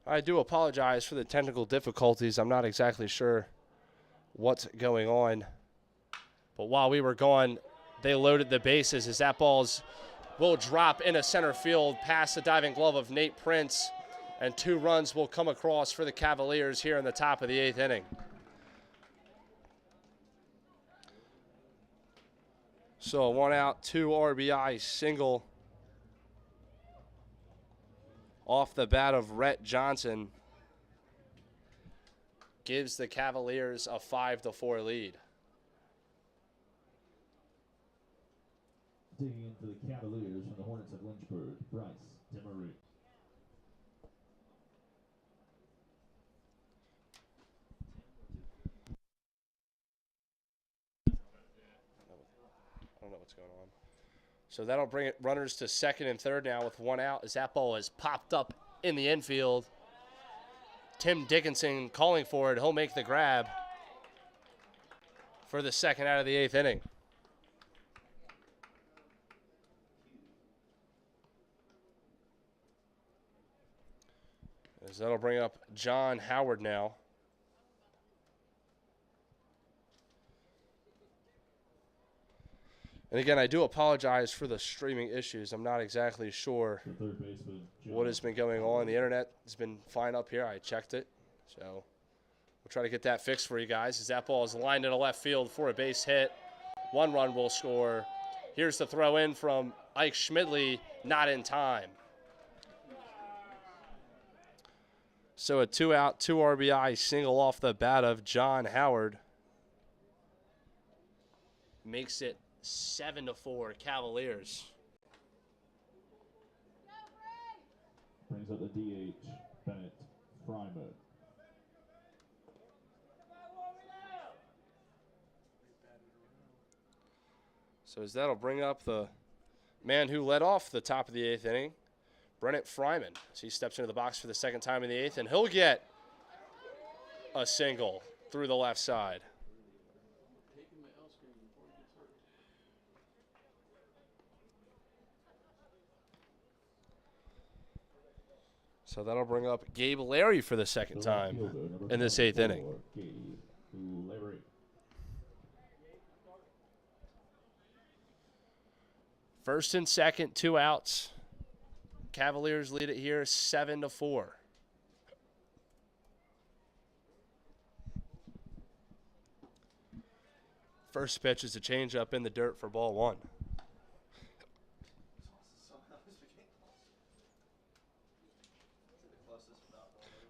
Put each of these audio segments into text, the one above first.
I do apologize for the technical difficulties. I'm not exactly sure what's going on. But while we were gone, they loaded the bases as that ball's will drop into center field past the diving glove of Nate Prince, and 2 runs will come across for the Cavaliers here in the top of the 8th inning. So a 1 out, 2 RBI single off the bat of Rhett Johnson gives the Cavaliers a 5-4 lead. Digging into the Cavaliers from the Hornets of Lynchburg, Bryce Demery. I don't know what's going on. So that'll bring it runners to second and third now with 1 out as that ball is popped up in the infield. Tim Dickinson calling for it. He'll make the grab for the second out of the 8th inning. As that'll bring up John Howard now. And again, I do apologize for the streaming issues. I'm not exactly sure what has been going on. The internet has been fine up here. I checked it. So we'll try to get that fixed for you guys as that ball is lined into left field for a base hit. 1 run will score. Here's the throw in from Ike Schmidley, not in time. So a 2 out, 2 RBI single off the bat of John Howard makes it 7-4 Cavaliers. Brings up the DH, Bennett Fryman. So as that'll bring up the man who led off the top of the 8th inning, Brennett Fryman, as he steps into the box for the second time in the 8th, and he'll get a single through the left side. So that'll bring up Gabe Larry for the second time in this 8th inning. First and second, 2 outs. Cavaliers lead it here 7-4. First pitch is a changeup in the dirt for ball 1.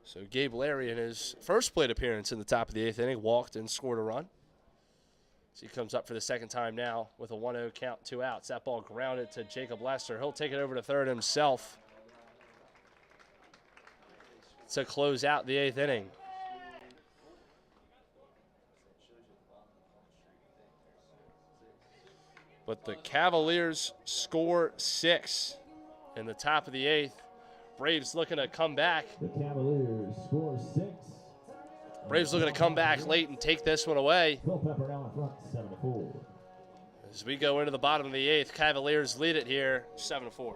So Gabe Larry in his first plate appearance in the top of the 8th inning walked and scored a run. So he comes up for the second time now with a 1-0 count, 2 outs. That ball grounded to Jacob Lester. He'll take it over to third himself to close out the 8th inning. But the Cavaliers score 6 in the top of the 8th. Braves looking to come back. The Cavaliers score 6. Braves looking to come back late and take this one away. Culpeper now in front, 7-4. As we go into the bottom of the 8th, Cavaliers lead it here, 7-4.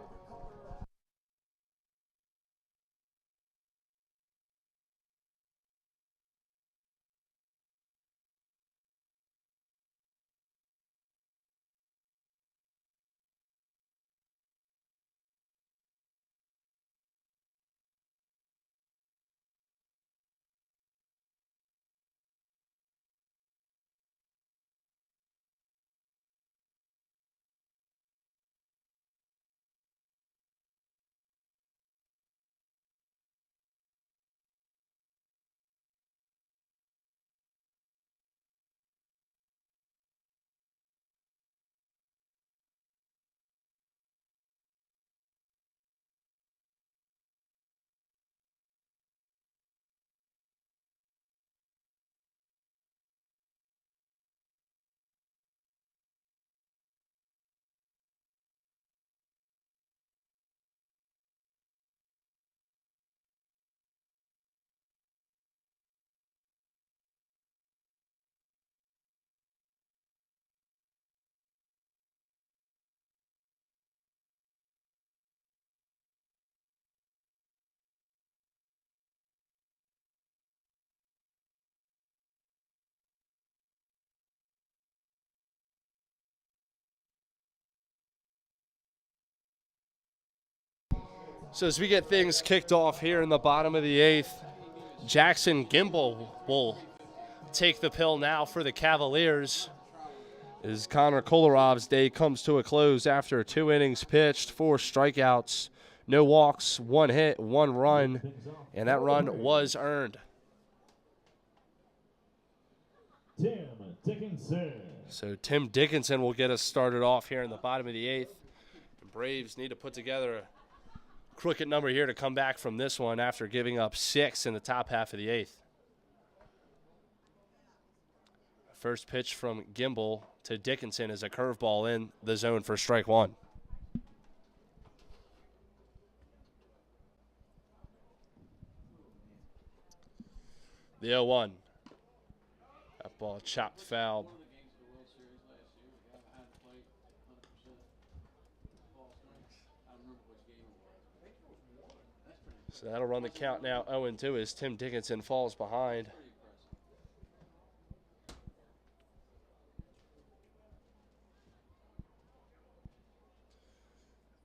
So as we get things kicked off here in the bottom of the 8th, Jackson Gimbel will take the pill now for the Cavaliers as Connor Kolarov's day comes to a close after 2 innings pitched, 4 strikeouts, no walks, 1 hit, 1 run, and that run was earned. Tim Dickinson. So Tim Dickinson will get us started off here in the bottom of the 8th. The Braves need to put together a crooked number here to come back from this one after giving up 6 in the top half of the 8th. First pitch from Gimbel to Dickinson is a curveball in the zone for strike 1. The 0-1. That ball chopped foul. So that'll run the count now 0-2 as Tim Dickinson falls behind.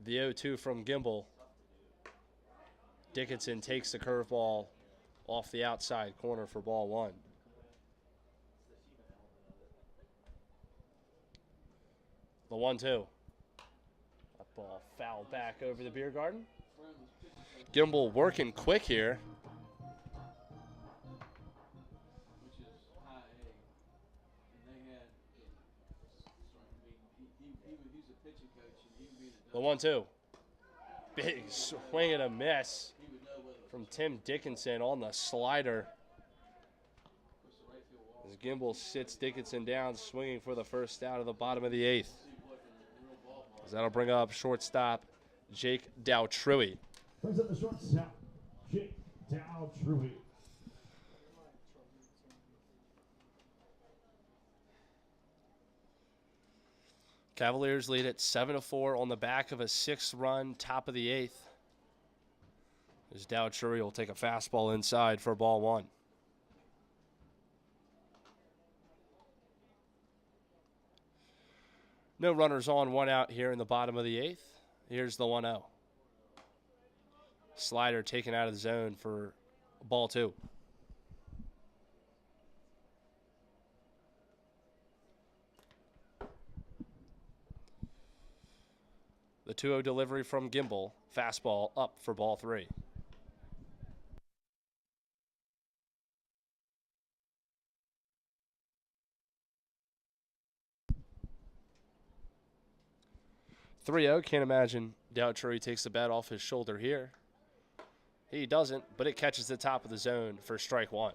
The 0-2 from Gimbel. Dickinson takes the curveball off the outside corner for ball 1. The 1-2. That ball fouled back over the beer garden. Gimbel working quick here. The 1-2. Big swing and a miss from Tim Dickinson on the slider. As Gimbel sits Dickinson down, swinging for the first out of the bottom of the 8th. As that'll bring up shortstop Jake Dowtrui. Brings up the shortstop, Jake Dowtrui. Cavaliers lead at 7-4 on the back of a 6-run top of the 8th. As Dowtrui will take a fastball inside for ball 1. No runners on, 1 out here in the bottom of the 8th. Here's the 1-0. Slider taken out of the zone for ball 2. The 2-0 delivery from Gimbel. Fastball up for ball 3. Can't imagine Dowtrui takes the bat off his shoulder here. He doesn't, but it catches the top of the zone for strike 1.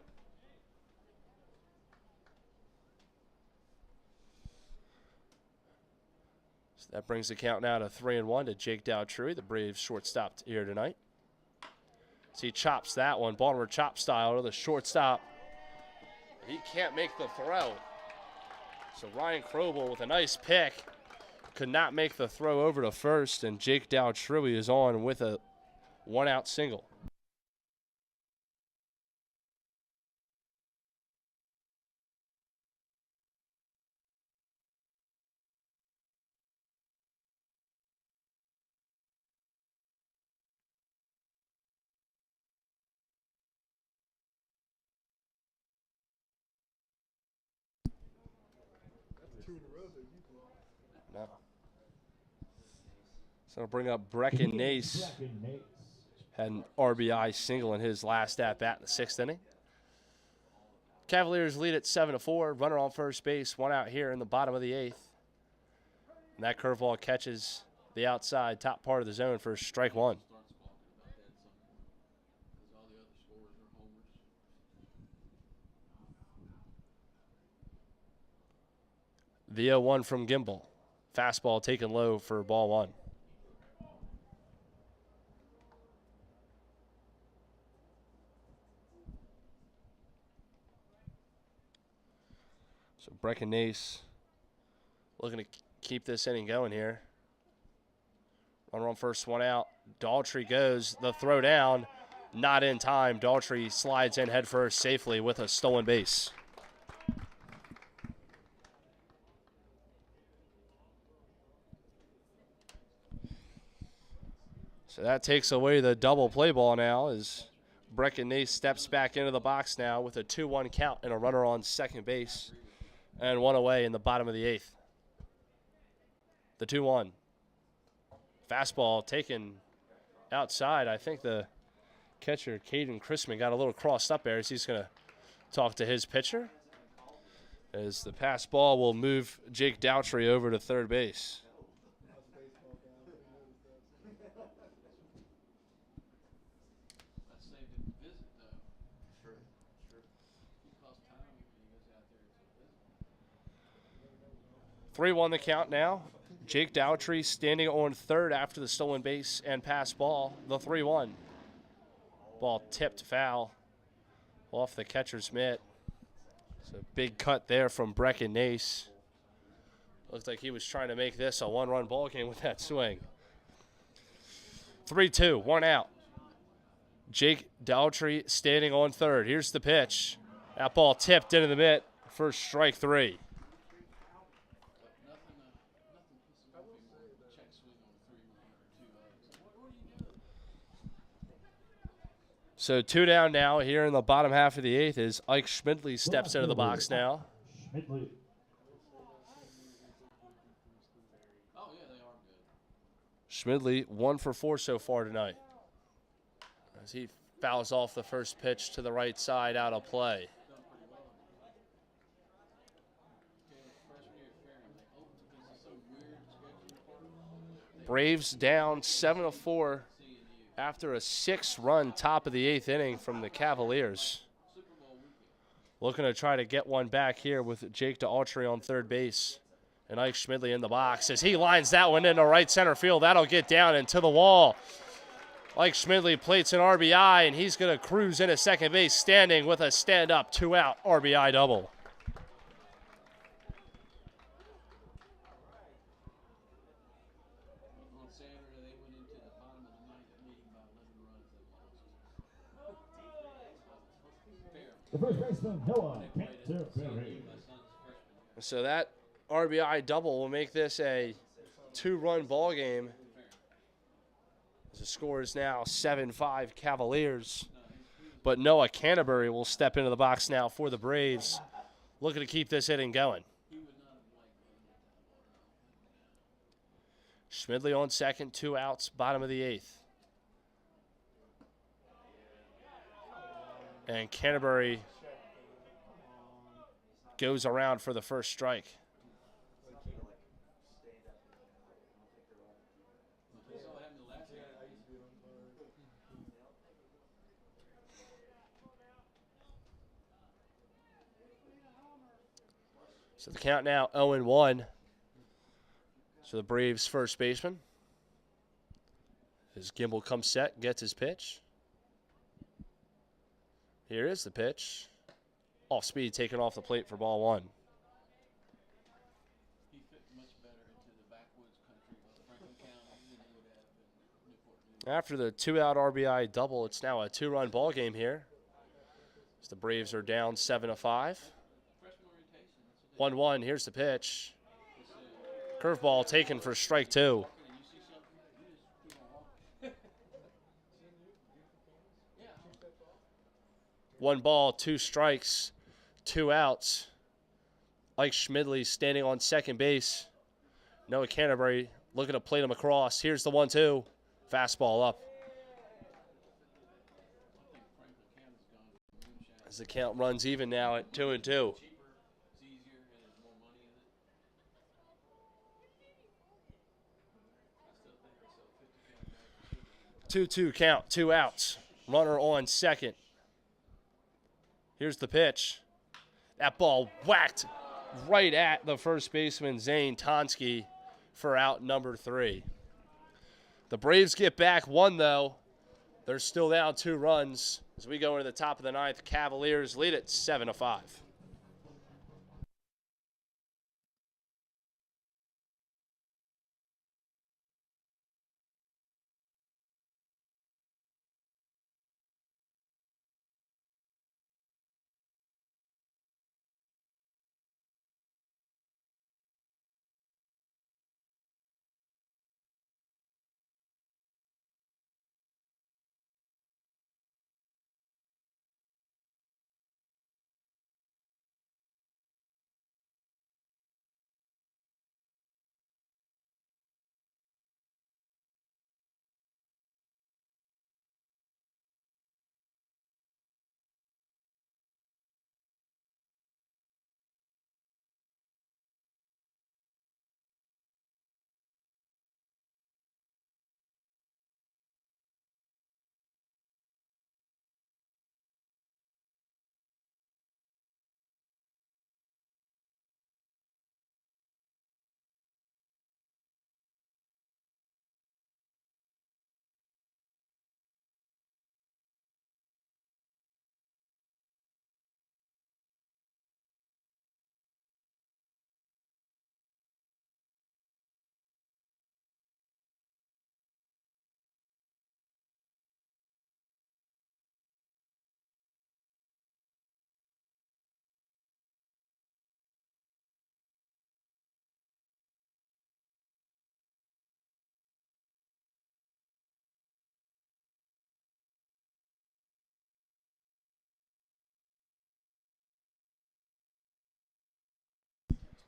So that brings the count now to 3-1 to Jake Dowtrui, the Braves shortstop here tonight. So he chops that one, Baltimore chop style to the shortstop. He can't make the throw. So Ryan Krobel with a nice pick could not make the throw over to first, and Jake Dowtrui is on with a 1-out single. No. So it'll bring up Brecken Nace. Had an RBI single in his last at-bat in the 6th inning. Cavaliers lead at 7-4. Runner on first base, 1 out here in the bottom of the 8th. And that curveball catches the outside top part of the zone for strike 1. The 0-1 from Gimbel. Fastball taken low for ball 1. So Brecken Nace looking to keep this inning going here. Runner on first, 1 out. Dowtrui goes. The throw down, not in time. Dowtrui slides in head first safely with a stolen base. So that takes away the double play ball now as Brecken Nace steps back into the box now with a 2-1 count and a runner on second base and one away in the bottom of the 8th. The 2-1. Fastball taken outside. I think the catcher, Caden Chrisman, got a little crossed up there as he's going to talk to his pitcher. As the pass ball will move Jake Dowtry over to third base. Three 3-1 the count now. Jake Dowtry standing on third after the stolen base and pass ball. The 3-1. Ball tipped foul off the catcher's mitt. So big cut there from Brecken Nace. Looked like he was trying to make this a one-run ball game with that swing. 3-2, 1 out. Jake Dowtry standing on third. Here's the pitch. That ball tipped into the mitt for strike 3. So 2 down now here in the bottom half of the 8th as Ike Schmidley steps into the box now. Schmidley 1 for 4 so far tonight as he fouls off the first pitch to the right side out of play. Braves down 7-4 after a 6-run top of the 8th inning from the Cavaliers. Looking to try to get one back here with Jake Dowtry on third base. And Ike Schmidley in the box as he lines that one into right center field. That'll get down into the wall. Ike Schmidley plates an RBI, and he's going to cruise into second base standing with a stand-up 2-out RBI double. The first baseman, Noah Canterbury. So that RBI double will make this a 2-run ball game. The score is now 7-5 Cavaliers. But Noah Canterbury will step into the box now for the Braves, looking to keep this inning going. Schmidley on second, 2 outs, bottom of the 8th. And Canterbury goes around for the first strike. So the count now 0-1. So the Braves' first baseman. As Gimbel comes set, gets his pitch. Here is the pitch. Off speed, taken off the plate for ball 1. After the 2-out RBI double, it's now a 2-run ball game here. As the Braves are down 7-5. 1-1, here's the pitch. Curveball taken for strike 2. One ball, 2 strikes, 2 outs. Ike Schmidley standing on second base. Noah Canterbury looking to plate him across. Here's the 1-2. Fastball up. As the count runs even now at 2-2. 2-2 count, 2 outs. Runner on second. Here's the pitch. That ball whacked right at the first baseman, Zane Tonsky, for out number 3. The Braves get back 1, though. They're still down 2 runs. As we go into the top of the 9th, Cavaliers lead it 7-5.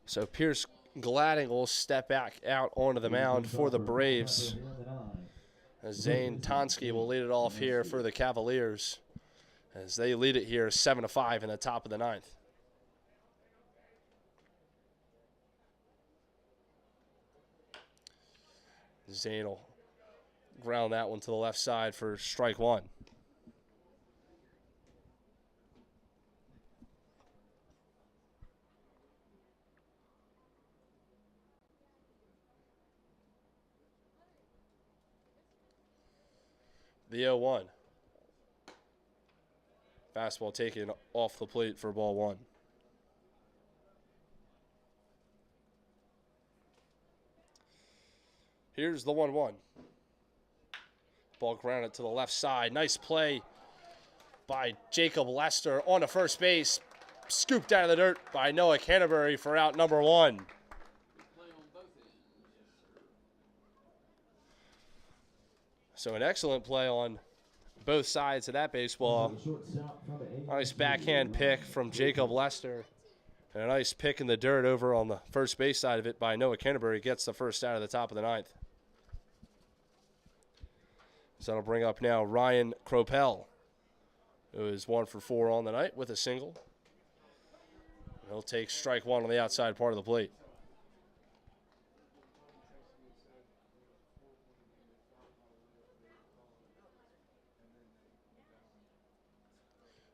So Pierce Gladding will step back out onto the mound for the Braves, as Zane Tonsky will lead it off here for the Cavaliers, as they lead it here 7-5 in the top of the ninth. Zane will ground that one to the left side for strike one. The 0-1. Fastball taken off the plate for ball one. Here's the 1-1. Ball grounded to the left side. Nice play by Jacob Lester on to first base. Scooped out of the dirt by Noah Canterbury for out number one. So an excellent play on both sides of that baseball. Nice backhand pick from Jacob Lester. And a nice pick in the dirt over on the first base side of it by Noah Canterbury. Gets the first out of the top of the ninth. So that'll bring up now Ryan Culpeper, who is 1 for 4 on the night with a single. He'll take strike one on the outside part of the plate.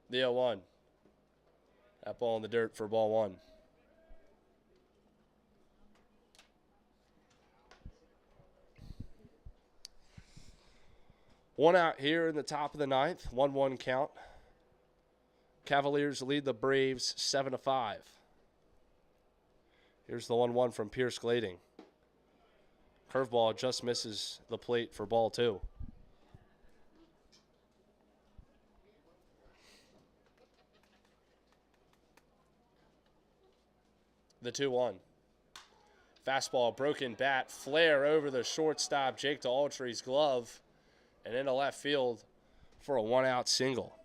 The 0-1. That ball in the dirt for ball one. One out here in the top of the ninth. 1-1 count. Cavaliers lead the Braves 7-5. Here's the 1-1 from Pierce Gladding. Curveball just misses the plate for ball two. The 2-1. Fastball, broken bat, flare over the shortstop, Jake Daltrey's glove, and into left field for a one-out single.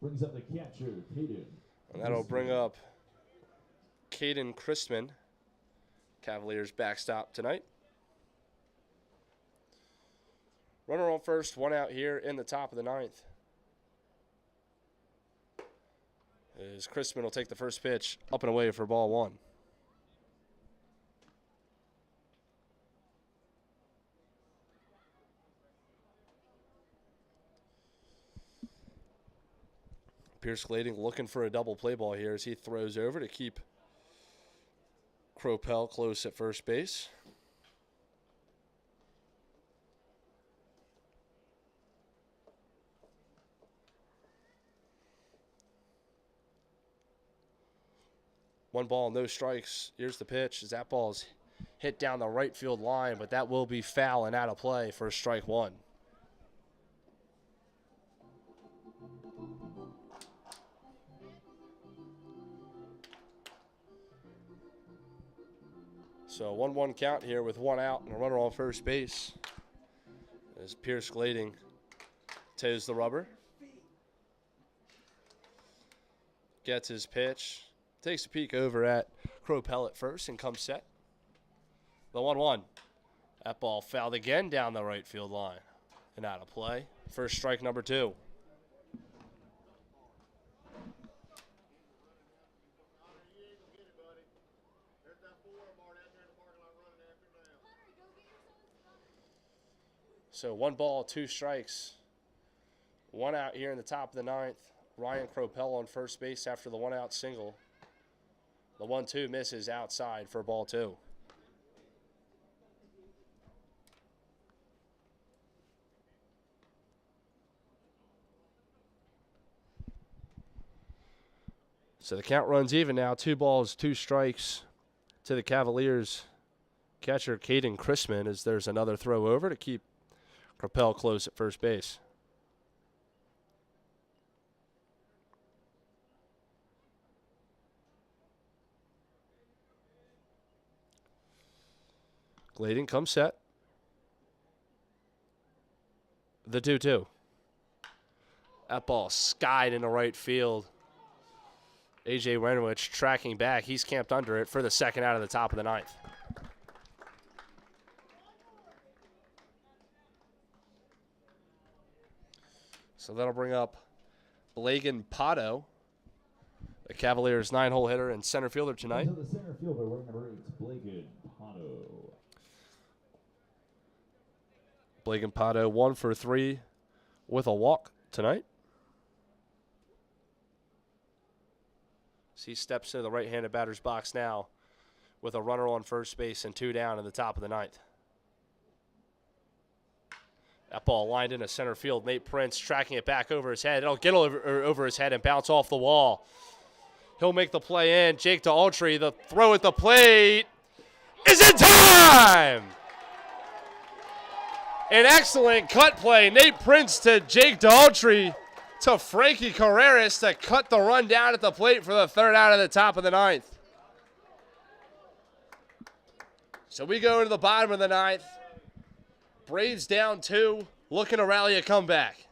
Brings up the catcher, Caden. And that'll bring up Caden Christman. Cavaliers backstop tonight. Runner on first, one out here in the top of the ninth. As Christman will take the first pitch up and away for ball one. Pierce Gladding looking for a double play ball here as he throws over to keep Culpeper close at first base. One ball, no strikes. Here's the pitch as that ball's hit down the right field line, but that will be foul and out of play for strike one. So 1-1 count here with one out and a runner on first base as Pierce Gladding toes the rubber. Gets his pitch. Takes a peek over at Culpeper at first and comes set. The 1-1. That ball fouled again down the right field line and out of play. First strike number two. So 1 ball, 2 strikes. One out here in the top of the ninth. Ryan Culpeper on first base after the one-out single. The 1-2 misses outside for ball two. So the count runs even now. 2 balls, 2 strikes to the Cavaliers. Catcher Caden Christman as there's another throw over to keep Culpeper close at first base. Gladding comes set. The 2-2. That ball skied into right field. A.J. Wenrich tracking back. He's camped under it for the second out of the top of the ninth. So that'll bring up Blagan Pato, the Cavaliers' 9-hole hitter and center fielder tonight. Into the center fielder, wearing number 8, Blagan Pato. Blagan Pato 1 for 3 with a walk tonight. So he steps into the right-handed batter's box now with a runner on first base and 2 down in the top of the ninth. That ball lined into center field. Nate Prince tracking it back over his head. It'll get over his head and bounce off the wall. He'll make the play in. Jake Daughtry, the throw at the plate is in time! An excellent cut play. Nate Prince to Jake Daughtry to Frankie Carreras to cut the run down at the plate for the third out of the top of the ninth. So we go to the bottom of the ninth. Braves down 2, looking to rally a comeback.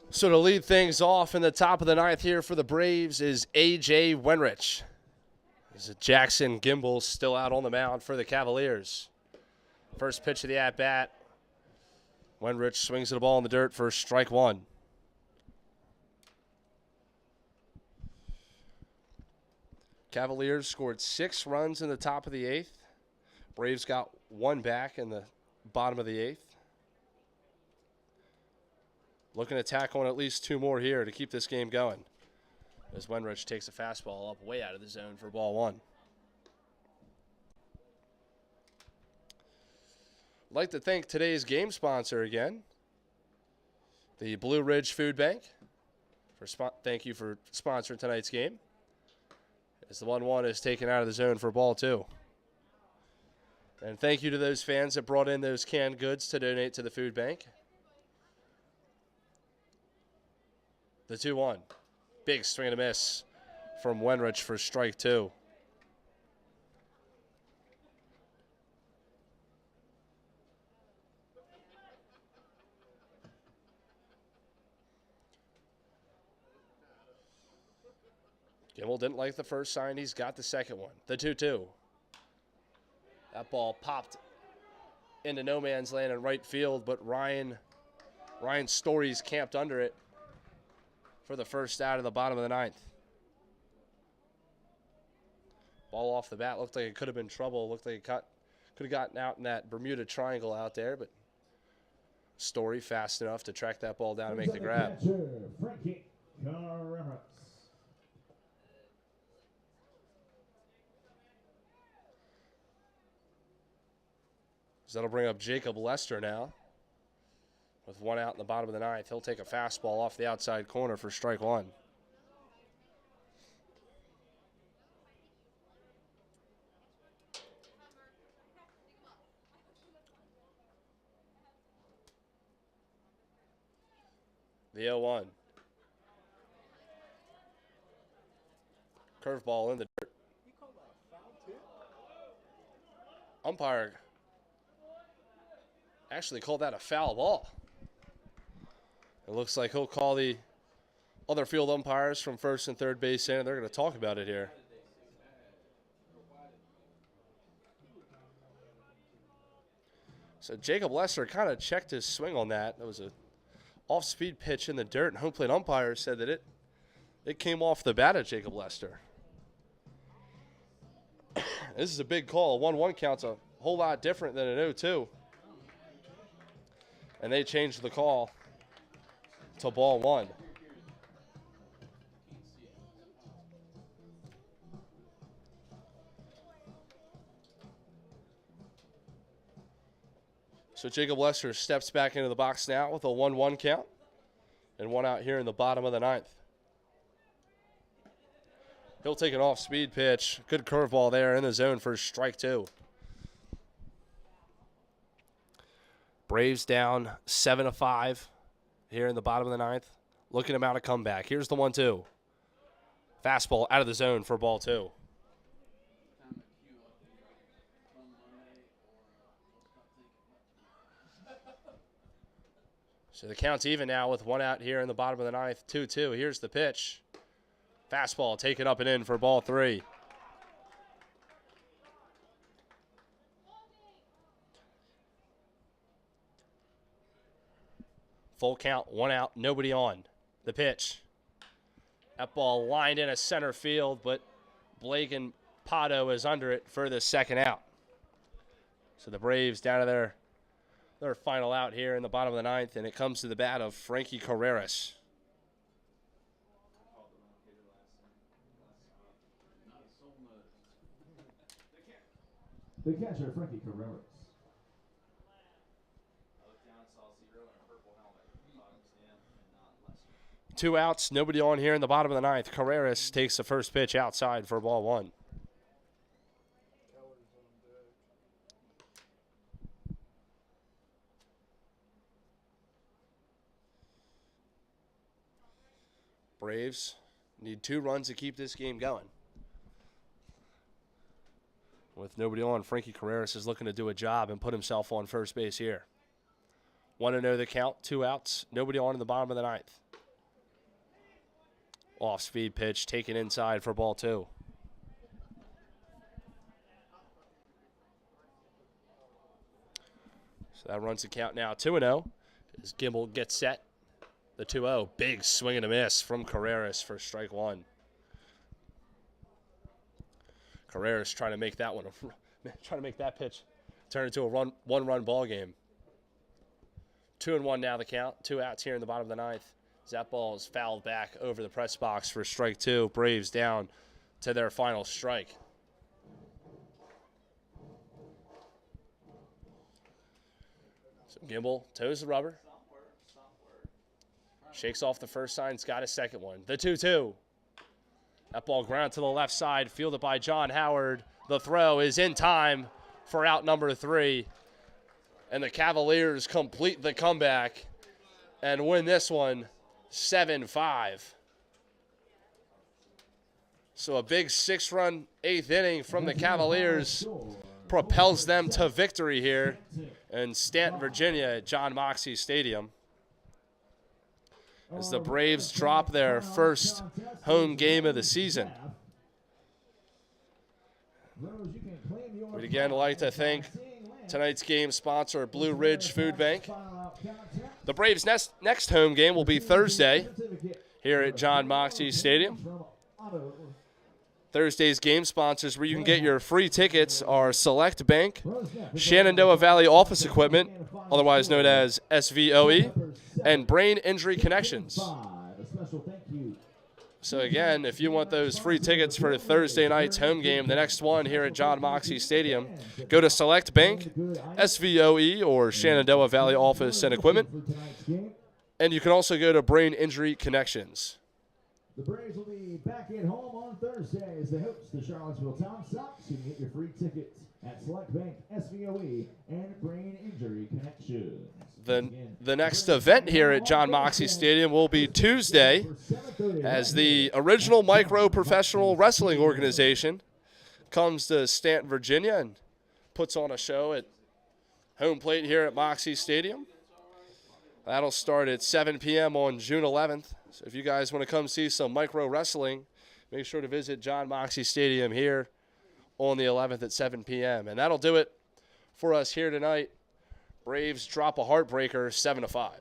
So to lead things off in the top of the ninth here for the Braves is A.J. Wenrich. As Jackson Gimbel still out on the mound for the Cavaliers. First pitch of the at-bat. Wenrich swings at the ball in the dirt for strike 1. Cavaliers scored 6 runs in the top of the 8th. Braves got 1 back in the bottom of the 8th. Looking to tack on at least 2 more here to keep this game going. As Wenrich takes a fastball up way out of the zone for ball 1. I'd like to thank today's game sponsor again, the Blue Ridge Food Bank. Thank you for sponsoring tonight's game. As the 1-1 is taken out of the zone for ball 2. And thank you to those fans that brought in those canned goods to donate to the food bank. The 2-1. Big swing and a miss from Wenrich for strike 2. Gimbel didn't like the first sign. He's got the second one. The 2-2. That ball popped into no man's land in right field, but Ryan Story's camped under it for the first out of the bottom of the ninth. Ball off the bat. Looked like it could have been trouble. Looked like it could have gotten out in that Bermuda Triangle out there, but Story fast enough to track that ball down and make the grab. Frankie Carreras. So that'll bring up Jacob Lester now. With one out in the bottom of the ninth, he'll take a fastball off the outside corner for strike one. The 0-1. Curveball in the dirt. Umpire actually called that a foul ball. It looks like he'll call the other field umpires from first and third base in, and they're going to talk about it here. So Jacob Lester kind of checked his swing on that. It was a off-speed pitch in the dirt, and home plate umpire said that it came off the bat of Jacob Lester. This is a big call. A 1-1 count's a whole lot different than an 0-2. And they changed the call to ball one. So Jacob Lester steps back into the box now with a 1-1 count and one out here in the bottom of the ninth. He'll take an off-speed pitch. Good curveball there in the zone for strike two. Braves down 7-5 here in the bottom of the ninth. Looking to mount a comeback. Here's the 1-2. Fastball out of the zone for ball two. So the count's even now with one out here in the bottom of the ninth. 2-2. Here's the pitch. Fastball taken up and in for ball three. Full count, one out, nobody on. The pitch. That ball lined in a center field, but Blake and Pato is under it for the second out. So the Braves down to their final out here in the bottom of the ninth, and it comes to the bat of Frankie Carreras. The catcher, Frankie Carreras. Two outs, nobody on here in the bottom of the ninth. Carreras takes the first pitch outside for ball one. Braves need 2 runs to keep this game going. With nobody on, Frankie Carreras is looking to do a job and put himself on first base here. 1-0 the count, 2 outs, nobody on in the bottom of the ninth. Off-speed pitch taken inside for ball two. So that runs the count now 2-0 as Gimble gets set. The 2-0, big swing and a miss from Carreras for strike one. Carreras trying to make that one, trying to make that pitch turn into a one-run ball game. 2-1 now the count, 2 outs here in the bottom of the ninth. That ball is fouled back over the press box for strike two. Braves down to their final strike. So Gimble toes the rubber. Shakes off the first sign, has got a second one. The 2-2. That ball ground to the left side, fielded by John Howard. The throw is in time for out number 3. And the Cavaliers complete the comeback and win this one 7-5. So a big 6-run 8th inning from the Cavaliers propels them to victory here in Staunton, Virginia at John Moxey Stadium. As the Braves drop their first home game of the season. We'd again like to thank tonight's game sponsor, Blue Ridge Food Bank. The Braves' next home game will be Thursday here at John Moxey Stadium. Thursday's game sponsors where you can get your free tickets are Select Bank, Shenandoah Valley Office Equipment, otherwise known as SVOE, and Brain Injury Connections. So, again, if you want those free tickets for Thursday night's home game, the next one here at John Moxley Stadium, go to Select Bank, SVOE, or Shenandoah Valley Office and Equipment. And you can also go to Brain Injury Connections. The Braves will be back at home on Thursday as they host the Charlottesville Town Sox. You can get your free tickets at Select Bank, SVOE, and Brain Injury Connections. The next event here at John Moxley Stadium will be Tuesday as the original micro-professional wrestling organization comes to Staunton, Virginia, and puts on a show at home plate here at Moxley Stadium. That'll start at 7 p.m. on June 11th. So if you guys want to come see some micro wrestling, make sure to visit John Moxley Stadium here on the 11th at 7 p.m. And that'll do it for us here tonight. Braves drop a heartbreaker 7-5.